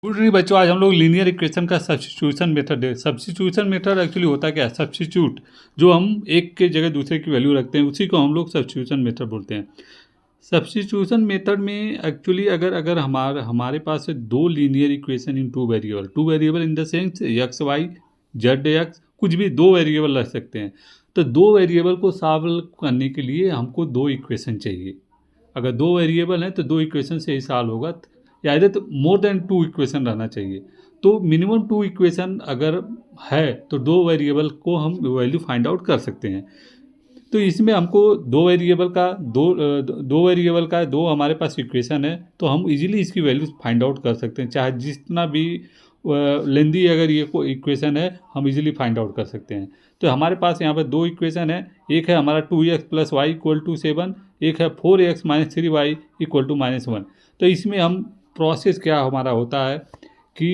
Good evening बच्चों, आज हम लोग लीनियर इक्वेशन का सब्स्टिट्यूशन मेथड है। सब्स्टिट्यूशन मेथड एक्चुअली होता क्या है? सब्स्टिट्यूट, जो हम एक के जगह दूसरे की वैल्यू रखते हैं, उसी को हम लोग सब्स्टिट्यूशन मेथड बोलते हैं। सब्स्टिट्यूशन मेथड में एक्चुअली अगर अगर हमारे पास है दो linear equation in two variable in the sense x y z x, कुछ भी दो वेरिएबल रख सकते हैं। तो दो वेरिएबल को सॉल्व करने के लिए हमको दो इक्वेशन चाहिए। अगर दो वेरिएबल हैं तो दो इक्वेशन से ही सॉल्व होगा, या इधर तो मोर देन टू इक्वेशन रहना चाहिए। तो मिनिमम टू इक्वेशन अगर है तो दो वेरिएबल को हम वैल्यू फाइंड आउट कर सकते हैं। तो इसमें हमको दो वेरिएबल का दो हमारे पास इक्वेशन है, तो हम इजीली इसकी वैल्यू फाइंड आउट कर सकते हैं। चाहे जितना भी लेंदी अगर ये को इक्वेशन है, हम इजीली फाइंड आउट कर सकते हैं। तो हमारे पास यहाँ पर दो इक्वेशन है। एक है हमारा 2x + y = 7, एक है 4x - 3y = -1। तो इसमें हम प्रोसेस क्या हमारा होता है कि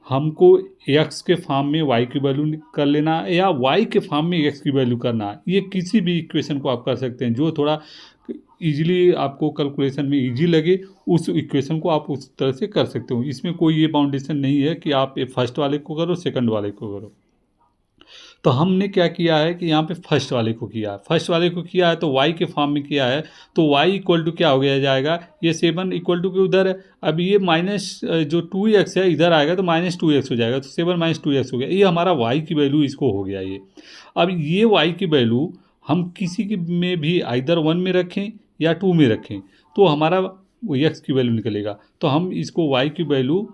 हमको x के फॉर्म में y की वैल्यू कर लेना है या y के फॉर्म में x की वैल्यू करना है। ये किसी भी इक्वेशन को आप कर सकते हैं जो थोड़ा इजीली आपको कैलकुलेशन में इजी लगे, उस इक्वेशन को आप उस तरह से कर सकते हो। इसमें कोई ये बाउंडेशन नहीं है कि आप फर्स्ट वाले को करो सेकंड वाले को करो। तो हमने क्या किया है कि यहाँ पे फर्स्ट वाले को किया है तो y के फॉर्म में किया है। तो y इक्वल टू क्या हो गया जाएगा, ये 7 इक्वल टू के उधर है। अब ये माइनस जो 2x है इधर आएगा तो -2x हो जाएगा, तो 7 - 2x हो गया। ये हमारा y की वैल्यू इसको हो गया ये। अब ये y की वैल्यू हम किसी की में भी आइदर 1 में रखें या 2 में रखें तो हमारा x की वैल्यू निकलेगा। तो हम इसको y की वैल्यू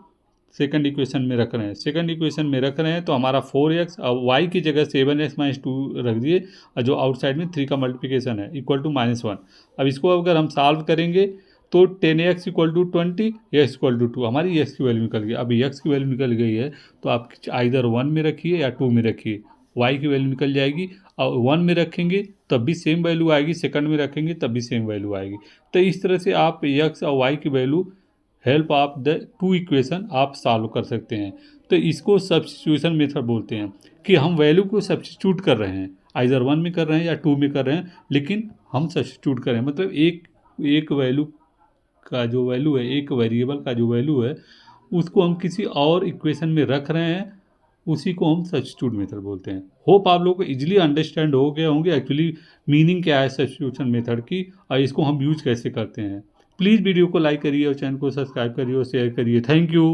सेकंड इक्वेशन में रख रहे हैं तो हमारा 4x और y की जगह 7x - 2 रख दिए, और जो आउटसाइड में 3 का मल्टीप्लिकेशन है = -1। अब इसको अगर हम सॉल्व करेंगे तो 10x = 20, x = 2, हमारी x की वैल्यू निकल गई। अब x की वैल्यू निकल गई है तो आप आइदर 1 में रखिए या 2 में रखिए, y की वैल्यू निकल जाएगी। और 1 में रखेंगे तब भी सेम वैल्यू आएगी, सेकंड में रखेंगे तब भी सेम वैल्यू आएगी। तो इस तरह से आप x और y की value help of the two equation आप सॉल्व कर सकते हैं। तो इसको सब्स्टिट्यूशन मेथड बोलते हैं कि हम वैल्यू को सब्स्टिट्यूट कर रहे हैं, आइदर 1 में कर रहे हैं या 2 में कर रहे हैं, लेकिन हम सब्स्टिट्यूट कर रहे हैं। मतलब एक वैल्यू का जो वैल्यू है, एक वेरिएबल का जो वैल्यू है, उसको हम किसी और इक्वेशन में रख रहे हैं, उसी को हम सब्स्टिट्यूट मेथड बोलते हैं। होप आप लोगों को इजीली अंडरस्टैंड हो गए होंगे एक्चुअली मीनिंग क्या है सब्स्टिट्यूशन मेथड की और इसको हम यूज कैसे करते हैं। प्लीज़ वीडियो को लाइक करिए और चैनल को सब्सक्राइब करिए और शेयर करिए। Thank you.